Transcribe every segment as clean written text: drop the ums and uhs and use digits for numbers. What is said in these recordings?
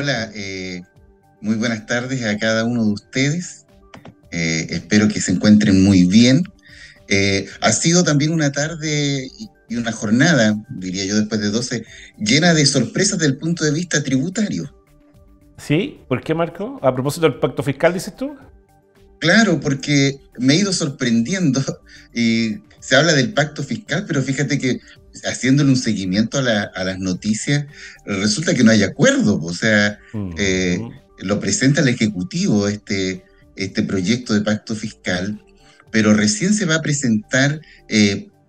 Hola, muy buenas tardes a cada uno de ustedes. Espero que se encuentren muy bien. Ha sido también una tarde y una jornada, diría yo, después de 12, llena de sorpresas desde el punto de vista tributario. ¿Sí? ¿Por qué, Marco? A propósito del pacto fiscal, dices tú. Claro, porque me he ido sorprendiendo y se habla del pacto fiscal, pero fíjate que haciéndole un seguimiento a las noticias, resulta que no hay acuerdo. O sea, Mm. lo presenta el Ejecutivo este proyecto de pacto fiscal, pero recién se va a presentar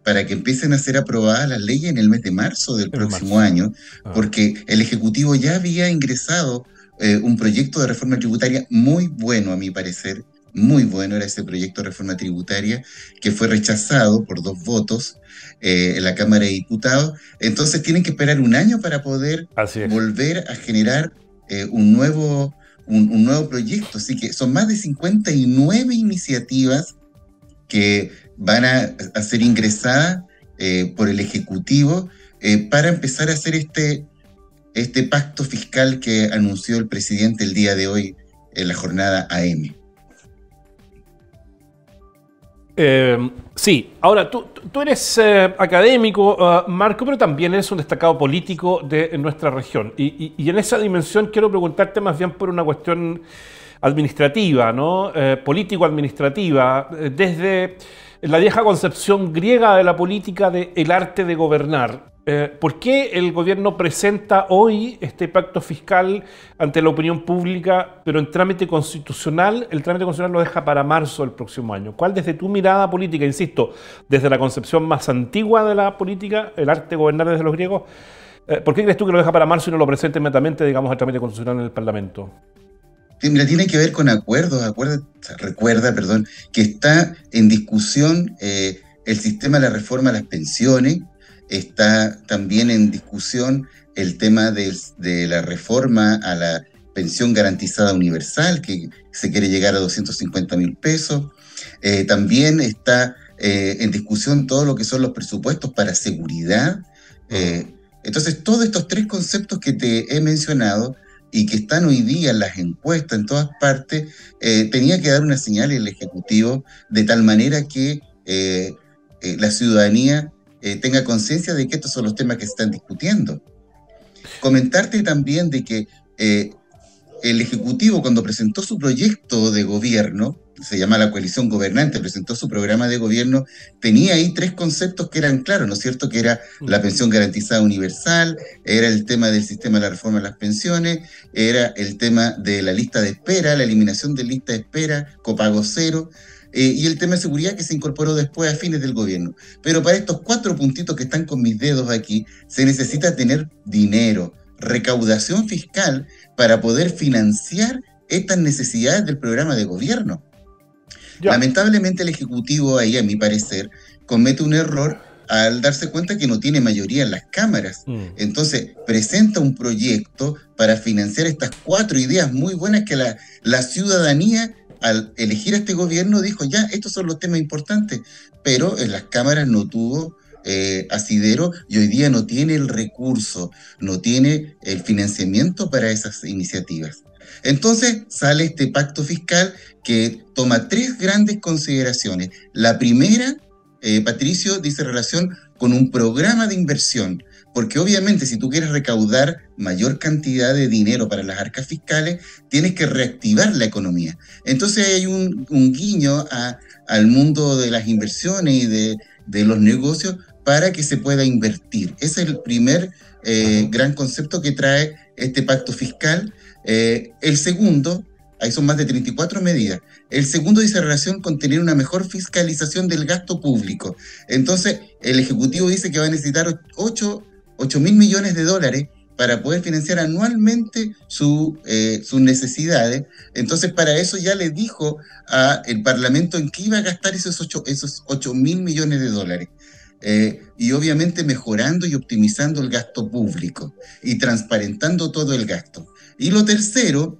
para que empiecen a ser aprobadas las leyes en el mes de marzo del En próximo marzo. año, Ah. porque el Ejecutivo ya había ingresado un proyecto de reforma tributaria muy bueno, a mi parecer. Muy bueno era ese proyecto de reforma tributaria que fue rechazado por 2 votos en la Cámara de Diputados. Entonces tienen que esperar un año para poder Así es. volver a generar un nuevo proyecto. Así que son más de 59 iniciativas que van a ser ingresadas por el Ejecutivo para empezar a hacer este pacto fiscal que anunció el presidente el día de hoy en la jornada AM. Sí, ahora tú eres académico, Marco, pero también eres un destacado político de nuestra región. Y en esa dimensión quiero preguntarte más bien por una cuestión administrativa, ¿no? Político-administrativa, desde la vieja concepción griega de la política del arte de gobernar. ¿Por qué el gobierno presenta hoy este pacto fiscal ante la opinión pública, pero en trámite constitucional? El trámite constitucional lo deja para marzo del próximo año. ¿Cuál, desde tu mirada política, insisto, desde la concepción más antigua de la política, el arte de gobernar desde los griegos, por qué crees tú que lo deja para marzo y no lo presenta inmediatamente, digamos, al trámite constitucional en el Parlamento? Sí, mira, tiene que ver con acuerdos. Recuerda, perdón, que está en discusión el sistema de la reforma a las pensiones. Está también en discusión el tema de la reforma a la pensión garantizada universal, que se quiere llegar a 250.000 pesos. También está en discusión todo lo que son los presupuestos para seguridad. Mm. Eh, entonces, todos estos 3 conceptos que te he mencionado y que están hoy día en las encuestas en todas partes, tenía que dar una señal el Ejecutivo de tal manera que la ciudadanía tenga conciencia de que estos son los temas que se están discutiendo. Comentarte también de que el Ejecutivo, cuando presentó su proyecto de gobierno, se llama la coalición gobernante, presentó su programa de gobierno, tenía ahí 3 conceptos que eran claros, ¿no es cierto? Que era la pensión garantizada universal, era el tema del sistema de la reforma de las pensiones, era el tema de la lista de espera, la eliminación de lista de espera, copago cero, y el tema de seguridad que se incorporó después a fines del gobierno. Pero para estos 4 puntitos que están con mis dedos aquí, se necesita tener dinero, recaudación fiscal para poder financiar estas necesidades del programa de gobierno. Ya. Lamentablemente el Ejecutivo ahí, a mi parecer, comete un error al darse cuenta que no tiene mayoría en las cámaras. Mm. Entonces, presenta un proyecto para financiar estas 4 ideas muy buenas que la ciudadanía, al elegir a este gobierno, dijo, ya, estos son los temas importantes, pero en las cámaras no tuvo asidero y hoy día no tiene el recurso, no tiene el financiamiento para esas iniciativas. Entonces sale este pacto fiscal que toma 3 grandes consideraciones. La primera, Patricio, dice relación con un programa de inversión, porque obviamente si tú quieres recaudar mayor cantidad de dinero para las arcas fiscales, tienes que reactivar la economía. Entonces hay un guiño al mundo de las inversiones y de los negocios para que se pueda invertir. Ese es el primer gran concepto que trae este pacto fiscal. El segundo, ahí son más de 34 medidas. El segundo dice relación con tener una mejor fiscalización del gasto público. Entonces, el Ejecutivo dice que va a necesitar 8.000 millones de dólares para poder financiar anualmente sus necesidades. Entonces, para eso ya le dijo al Parlamento en qué iba a gastar esos 8.000 millones de dólares. Y obviamente mejorando y optimizando el gasto público y transparentando todo el gasto. Y lo tercero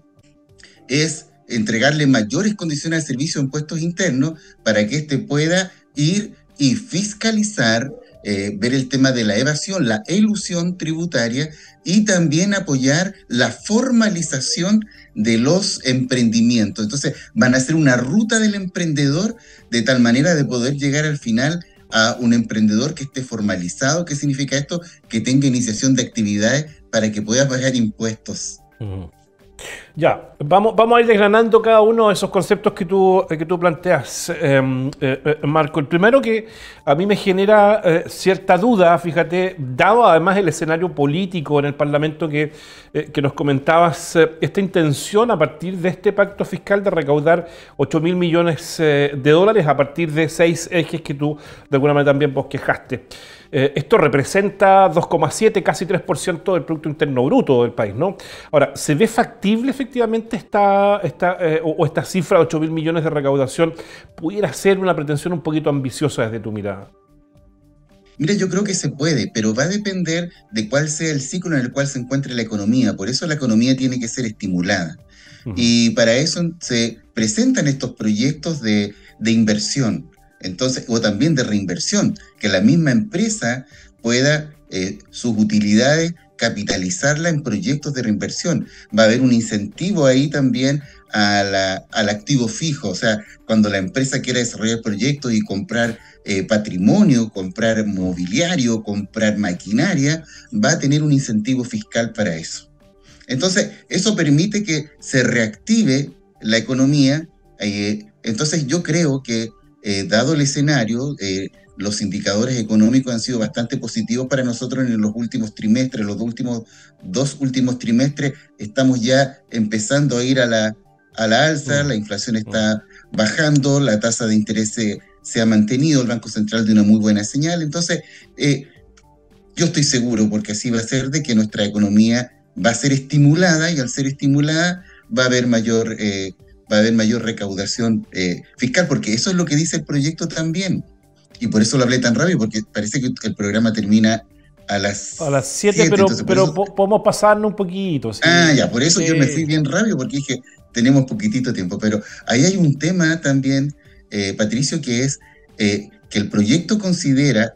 es entregarle mayores condiciones al servicio de impuestos internos para que éste pueda ir y fiscalizar ver el tema de la evasión, la elusión tributaria y también apoyar la formalización de los emprendimientos. Entonces van a hacer una ruta del emprendedor de tal manera de poder llegar al final a un emprendedor que esté formalizado. ¿Qué significa esto? Que tenga iniciación de actividades para que pueda pagar impuestos. Ya, vamos a ir desgranando cada uno de esos conceptos que tú planteas, Marco. El primero que a mí me genera cierta duda, fíjate, dado además el escenario político en el Parlamento que nos comentabas, esta intención a partir de este pacto fiscal de recaudar 8.000 millones de dólares a partir de 6 ejes que tú de alguna manera también bosquejaste. Esto representa 2,7, casi 3% del Producto Interno Bruto del país, ¿no? Ahora, ¿se ve factible efectivamente esta cifra de 8.000 millones de recaudación? ¿Pudiera ser una pretensión un poquito ambiciosa desde tu mirada? Mira, yo creo que se puede, pero va a depender de cuál sea el ciclo en el cual se encuentre la economía. Por eso la economía tiene que ser estimulada. Y para eso se presentan estos proyectos de inversión. Entonces, o también de reinversión, que la misma empresa pueda sus utilidades capitalizarla en proyectos de reinversión. Va a haber un incentivo ahí también al activo fijo, o sea, cuando la empresa quiera desarrollar proyectos y comprar patrimonio, comprar mobiliario, comprar maquinaria, va a tener un incentivo fiscal para eso. Entonces, eso permite que se reactive la economía. Entonces, yo creo que dado el escenario, los indicadores económicos han sido bastante positivos para nosotros en los últimos trimestres. Los dos últimos trimestres estamos ya empezando a ir a la alza, la inflación está bajando, la tasa de interés se ha mantenido, el Banco Central de una muy buena señal. Entonces, yo estoy seguro, porque así va a ser, de que nuestra economía va a ser estimulada, y al ser estimulada va a haber mayor recaudación fiscal, porque eso es lo que dice el proyecto también. Y por eso lo hablé tan rápido, porque parece que el programa termina a las 7, pero podemos pasarnos un poquito. ¿Sí? Ya, por eso yo me fui bien rápido, porque dije, tenemos poquitito tiempo. Pero ahí hay un tema también, Patricio, que es que el proyecto considera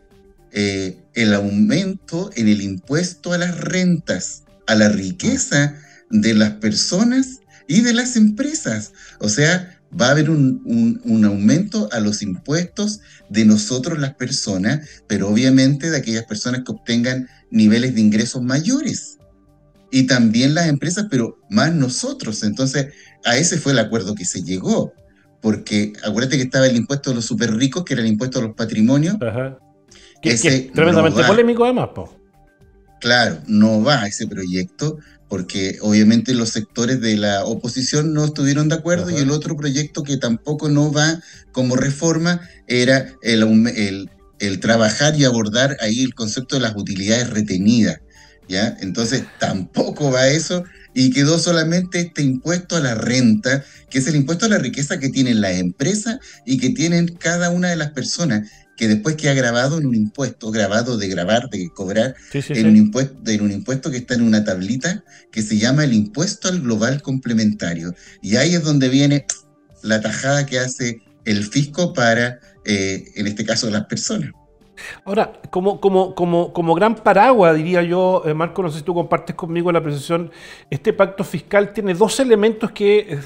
el aumento en el impuesto a las rentas, a la riqueza de las personas y de las empresas. O sea, va a haber un aumento a los impuestos de nosotros las personas, pero obviamente de aquellas personas que obtengan niveles de ingresos mayores. Y también las empresas, pero más nosotros. Entonces, a ese fue el acuerdo que se llegó. Porque acuérdate que estaba el impuesto de los súper ricos, que era el impuesto a los patrimonios. Ajá. Que es tremendamente polémico además, po. Claro, no va ese proyecto, porque obviamente los sectores de la oposición no estuvieron de acuerdo. Ajá. Y el otro proyecto que tampoco no va como reforma era el trabajar y abordar ahí el concepto de las utilidades retenidas, ¿ya? Entonces tampoco va eso, y quedó solamente este impuesto a la renta, que es el impuesto a la riqueza que tienen las empresas y que tienen cada una de las personas, que después queda grabado en un impuesto, grabado de grabar, de cobrar, un impuesto que está en una tablita que se llama el impuesto al global complementario. Y ahí es donde viene la tajada que hace el fisco para, en este caso, las personas. Ahora, como gran paraguas, diría yo, Marco, no sé si tú compartes conmigo la apreciación, este pacto fiscal tiene dos elementos que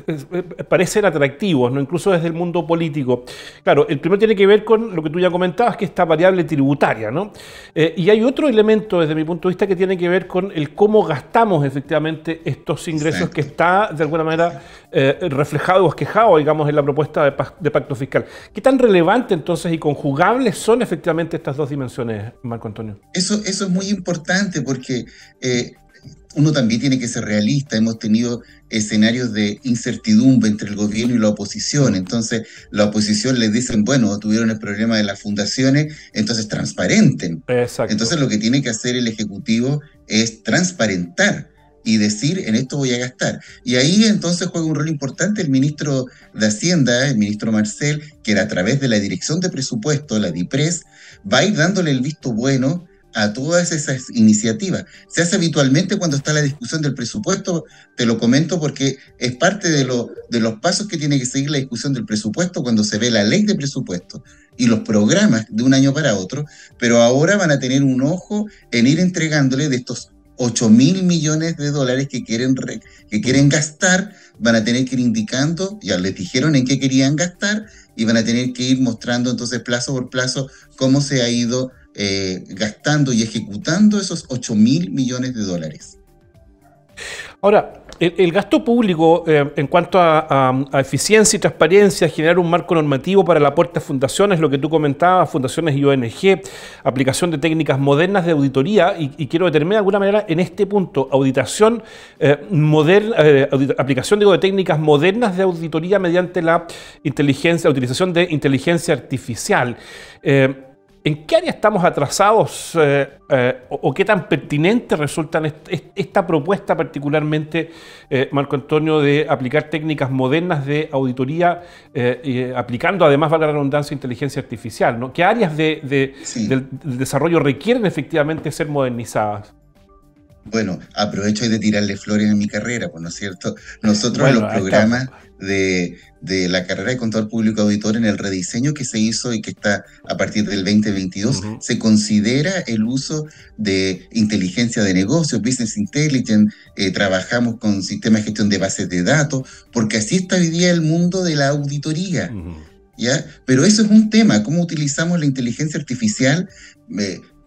parecen atractivos, ¿no? Incluso desde el mundo político. Claro, el primero tiene que ver con lo que tú ya comentabas, que es esta variable tributaria, ¿no? Y hay otro elemento, desde mi punto de vista, que tiene que ver con el cómo gastamos efectivamente estos ingresos. Exacto. Que está, de alguna manera, reflejado o bosquejado, digamos, en la propuesta de pacto fiscal. ¿Qué tan relevante, entonces, y conjugables son efectivamente estas dos dimensiones, Marco Antonio? Eso es muy importante, porque uno también tiene que ser realista. Hemos tenido escenarios de incertidumbre entre el gobierno y la oposición. Entonces, la oposición les dicen, bueno, tuvieron el problema de las fundaciones, entonces transparenten. Exacto. Entonces, lo que tiene que hacer el Ejecutivo es transparentar y decir, en esto voy a gastar. Y ahí entonces juega un rol importante el ministro de Hacienda, el ministro Marcel, que a través de la Dirección de Presupuesto, la DIPRES, va a ir dándole el visto bueno a todas esas iniciativas. Se hace habitualmente cuando está la discusión del presupuesto, te lo comento porque es parte de los pasos que tiene que seguir la discusión del presupuesto cuando se ve la ley de presupuesto y los programas de un año para otro, pero ahora van a tener un ojo en ir entregándole de estos 8.000 millones de dólares que quieren gastar, van a tener que ir indicando, ya les dijeron en qué querían gastar, y van a tener que ir mostrando entonces plazo por plazo cómo se ha ido gastando y ejecutando esos 8.000 millones de dólares. Ahora, el gasto público en cuanto a eficiencia y transparencia, generar un marco normativo para el aporte a fundaciones, lo que tú comentabas, fundaciones y ONG, aplicación de técnicas modernas de auditoría, y quiero determinar de alguna manera en este punto, aplicación de técnicas modernas de auditoría mediante la utilización de inteligencia artificial. ¿En qué área estamos atrasados o qué tan pertinente resulta esta propuesta particularmente, Marco Antonio, de aplicar técnicas modernas de auditoría, aplicando además, valga la redundancia, inteligencia artificial, ¿no? ¿Qué áreas del desarrollo requieren efectivamente ser modernizadas? Bueno, aprovecho de tirarle flores a mi carrera, pues, ¿no es cierto? Nosotros en los programas de la carrera de Contador Público Auditor, en el rediseño que se hizo y que está a partir del 2022, se considera el uso de inteligencia de negocios, business intelligence, trabajamos con sistemas de gestión de bases de datos, porque así está hoy día el mundo de la auditoría. ¿Ya? Pero eso es un tema, cómo utilizamos la inteligencia artificial.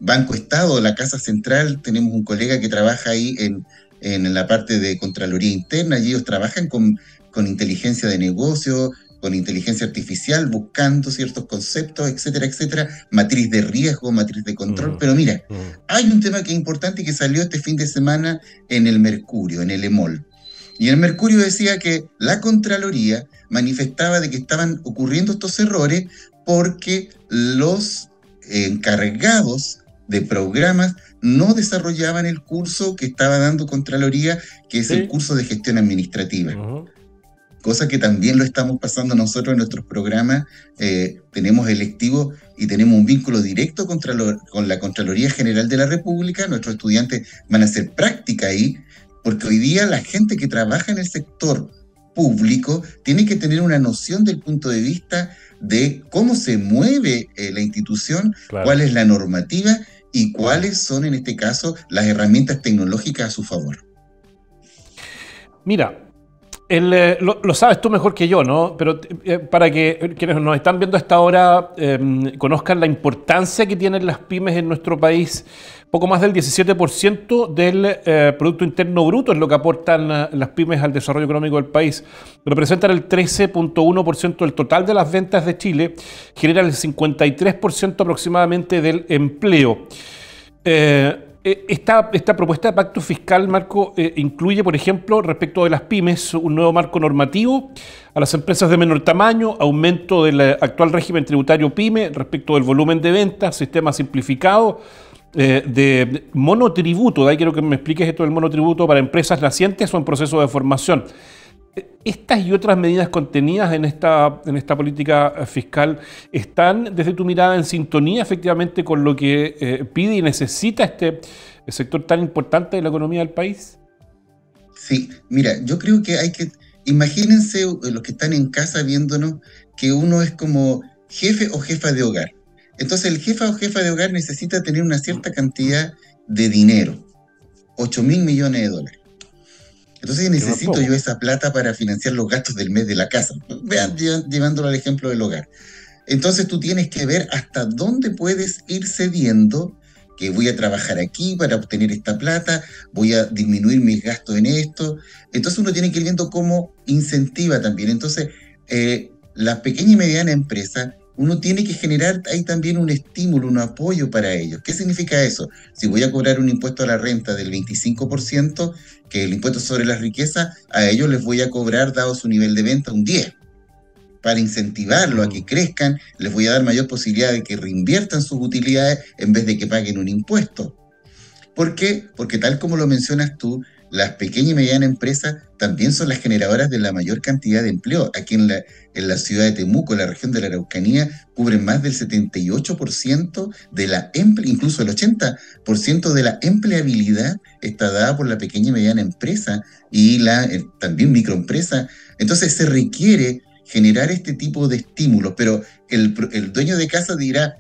Banco Estado, la Casa Central, tenemos un colega que trabaja ahí en la parte de Contraloría Interna, y ellos trabajan con inteligencia de negocio, con inteligencia artificial, buscando ciertos conceptos, etcétera, etcétera, matriz de riesgo, matriz de control. Pero mira, hay un tema que es importante y que salió este fin de semana en el Mercurio, en el EMOL. Y el Mercurio decía que la Contraloría manifestaba de que estaban ocurriendo estos errores porque los encargados de programas no desarrollaban el curso que estaba dando Contraloría, que es el curso de gestión administrativa. Cosa que también lo estamos pasando nosotros en nuestros programas. Tenemos electivos y tenemos un vínculo directo con la Contraloría General de la República. Nuestros estudiantes van a hacer práctica ahí, porque hoy día la gente que trabaja en el sector público tiene que tener una noción del punto de vista de cómo se mueve la institución, cuál es la normativa y cuáles son, en este caso, las herramientas tecnológicas a su favor. Mira, lo sabes tú mejor que yo, ¿no? Pero para que quienes nos están viendo a esta hora conozcan la importancia que tienen las pymes en nuestro país. Poco más del 17% del Producto Interno Bruto es lo que aportan las pymes al desarrollo económico del país. Representan el 13.1% del total de las ventas de Chile, generan el 53% aproximadamente del empleo. Esta propuesta de pacto fiscal, Marco, incluye, por ejemplo, respecto de las pymes, un nuevo marco normativo a las empresas de menor tamaño, aumento del actual régimen tributario PYME respecto del volumen de ventas, sistema simplificado de monotributo. De ahí quiero que me expliques esto del monotributo para empresas nacientes o en proceso de formación. ¿Estas y otras medidas contenidas en esta política fiscal están, desde tu mirada, en sintonía efectivamente con lo que pide y necesita este sector tan importante de la economía del país? Sí, mira, yo creo que imagínense los que están en casa viéndonos, que uno es como jefe o jefa de hogar. Entonces el jefe o jefa de hogar necesita tener una cierta cantidad de dinero, 8.000 millones de dólares. Entonces necesito yo esa plata para financiar los gastos del mes de la casa. Vean, llevándolo al ejemplo del hogar. Entonces tú tienes que ver hasta dónde puedes ir cediendo, que voy a trabajar aquí para obtener esta plata, voy a disminuir mis gastos en esto. Entonces uno tiene que ir viendo cómo incentiva también. Entonces, las pequeñas y medianas empresas, uno tiene que generar ahí también un estímulo, un apoyo para ellos. ¿Qué significa eso? Si voy a cobrar un impuesto a la renta del 25%, que es el impuesto sobre la riqueza, a ellos les voy a cobrar, dado su nivel de venta, un 10%. Para incentivarlo a que crezcan, les voy a dar mayor posibilidad de que reinviertan sus utilidades en vez de que paguen un impuesto. ¿Por qué? Porque tal como lo mencionas tú, las pequeñas y medianas empresas también son las generadoras de la mayor cantidad de empleo. Aquí en la ciudad de Temuco, en la región de la Araucanía, cubren más del 78% de la incluso el 80% de la empleabilidad está dada por la pequeña y mediana empresa y también microempresa. Entonces se requiere generar este tipo de estímulos, pero el dueño de casa dirá,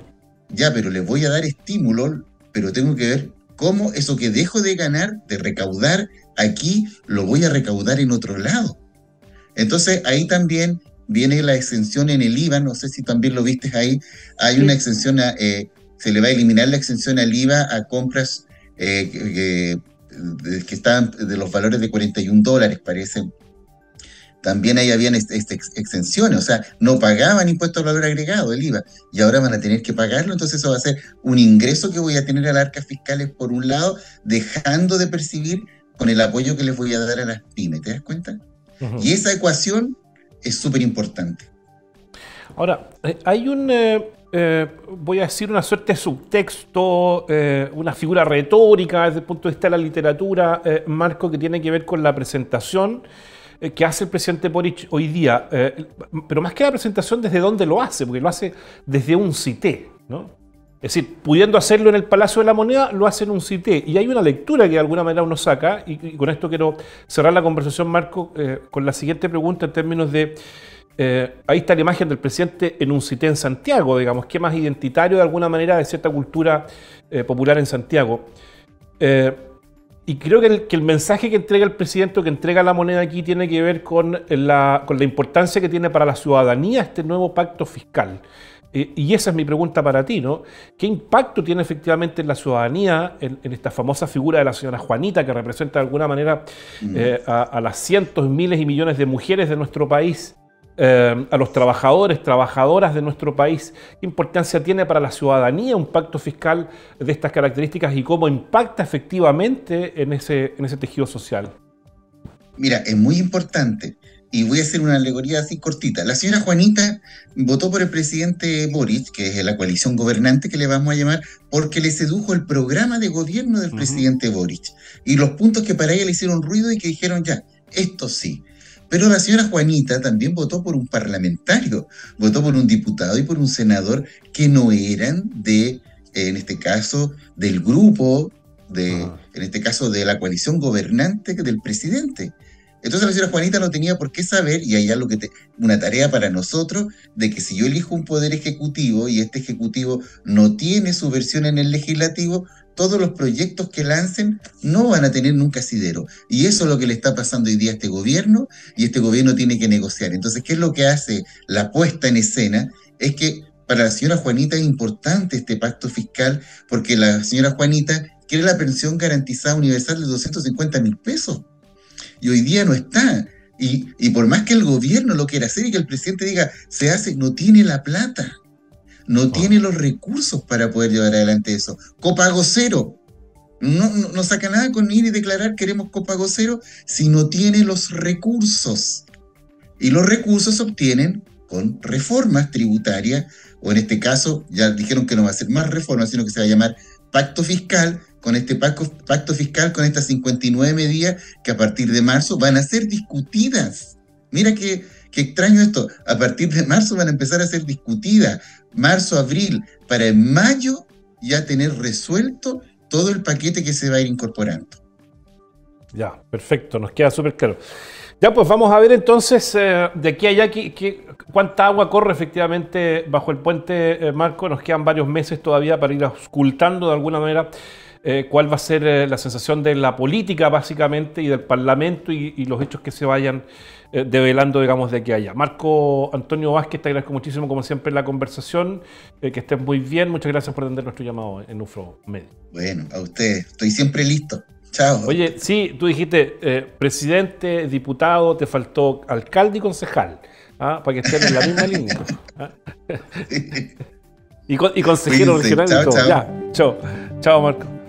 ya, pero le voy a dar estímulos, pero tengo que ver cómo eso que dejo de ganar, de recaudar aquí, lo voy a recaudar en otro lado. Entonces ahí también viene la exención en el IVA, no sé si también lo viste ahí, hay una exención, se le va a eliminar la exención al IVA a compras que estaban de los valores de $41, parece. También ahí habían exenciones, o sea, no pagaban impuesto al valor agregado, el IVA, y ahora van a tener que pagarlo, entonces eso va a ser un ingreso que voy a tener a las arcas fiscales por un lado, dejando de percibir con el apoyo que les voy a dar a las pymes, ¿te das cuenta? Uh-huh. Y esa ecuación es súper importante. Ahora, hay voy a decir una suerte de subtexto, una figura retórica desde el punto de vista de la literatura, Marco, que tiene que ver con la presentación que hace el presidente Boric hoy día, pero más que la presentación, desde dónde lo hace, porque lo hace desde un CITE, ¿no? Es decir, pudiendo hacerlo en el Palacio de la Moneda, lo hace en un CITE. Y hay una lectura que de alguna manera uno saca, y con esto quiero cerrar la conversación, Marco, con la siguiente pregunta en términos de, ahí está la imagen del presidente en un CITE en Santiago, digamos, que es más identitario de alguna manera de cierta cultura popular en Santiago. Y creo que el mensaje que entrega el presidente, o que entrega la moneda aquí, tiene que ver con la importancia que tiene para la ciudadanía este nuevo pacto fiscal. Y esa es mi pregunta para ti, ¿no? ¿Qué impacto tiene efectivamente en la ciudadanía, en esta famosa figura de la señora Juanita, que representa de alguna manera a las cientos, miles y millones de mujeres de nuestro país, a los trabajadores, trabajadoras de nuestro país? ¿Qué importancia tiene para la ciudadanía un pacto fiscal de estas características y cómo impacta efectivamente en ese tejido social? Mira, es muy importante. Y voy a hacer una alegoría así cortita. La señora Juanita votó por el presidente Boric, que es la coalición gobernante que le vamos a llamar, porque le sedujo el programa de gobierno del presidente Boric. Y los puntos que para ella le hicieron ruido y que dijeron, ya, esto sí. Pero la señora Juanita también votó por un parlamentario, votó por un diputado y por un senador que no eran en este caso, del grupo, en este caso de la coalición gobernante del presidente. Entonces la señora Juanita no tenía por qué saber, y hay algo una tarea para nosotros, de que si yo elijo un poder ejecutivo y este ejecutivo no tiene su versión en el legislativo, todos los proyectos que lancen no van a tener nunca asidero. Y eso es lo que le está pasando hoy día a este gobierno, y este gobierno tiene que negociar. Entonces, ¿qué es lo que hace la puesta en escena? Es que para la señora Juanita es importante este pacto fiscal, porque la señora Juanita quiere la pensión garantizada universal de 250.000 pesos. Y hoy día no está. Y por más que el gobierno lo quiera hacer y que el presidente diga, se hace, no tiene la plata. No tiene los recursos para poder llevar adelante eso. Copago cero. No saca nada con ir y declarar queremos copago cero si no tiene los recursos. Y los recursos se obtienen con reformas tributarias, o en este caso ya dijeron que no va a ser más reformas, sino que se va a llamar pacto fiscal, con este pacto fiscal, con estas 59 medidas que a partir de marzo van a ser discutidas. Mira qué extraño esto. A partir de marzo van a empezar a ser discutidas. Marzo, abril, para en mayo ya tener resuelto todo el paquete que se va a ir incorporando. Ya, perfecto, nos queda súper claro. Ya, pues vamos a ver entonces de aquí a allá cuánta agua corre efectivamente bajo el puente, Marco. Nos quedan varios meses todavía para ir auscultando de alguna manera cuál va a ser la sensación de la política básicamente y del Parlamento y los hechos que se vayan develando, digamos, de aquí a allá. Marco Antonio Vázquez, te agradezco muchísimo como siempre la conversación, que estés muy bien, muchas gracias por atender nuestro llamado en UFRO Medio. Bueno, a ustedes, estoy siempre listo. Chao. Oye, sí, tú dijiste presidente, diputado, te faltó alcalde y concejal, para que estén en la misma línea. Y consejero regional y todo. Ya, chao. Chao, Marco.